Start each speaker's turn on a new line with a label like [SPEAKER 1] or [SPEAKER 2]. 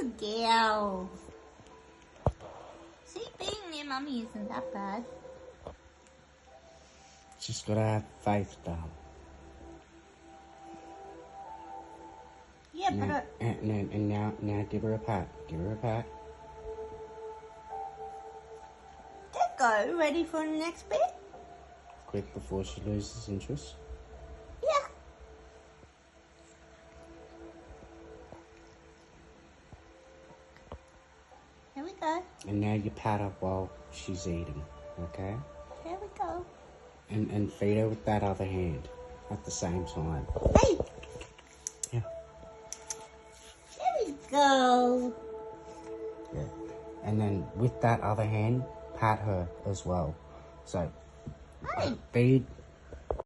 [SPEAKER 1] Good girl. See, being near mummy isn't that bad.
[SPEAKER 2] Just gotta have faith, darling.
[SPEAKER 1] Yeah,
[SPEAKER 2] Now,
[SPEAKER 1] but
[SPEAKER 2] and now give her a pat. Give her a pat.
[SPEAKER 1] let go. Ready for the next bit?
[SPEAKER 2] Quick before she loses interest.
[SPEAKER 1] Yeah. Here we go.
[SPEAKER 2] And now you pat her while she's eating, okay?
[SPEAKER 1] Here we go.
[SPEAKER 2] And feed her with that other hand at the same time.
[SPEAKER 1] Hey,
[SPEAKER 2] Yeah.
[SPEAKER 1] there we go.
[SPEAKER 2] Yeah. And then with that other hand, pat her as well. So
[SPEAKER 1] Hey.
[SPEAKER 2] feed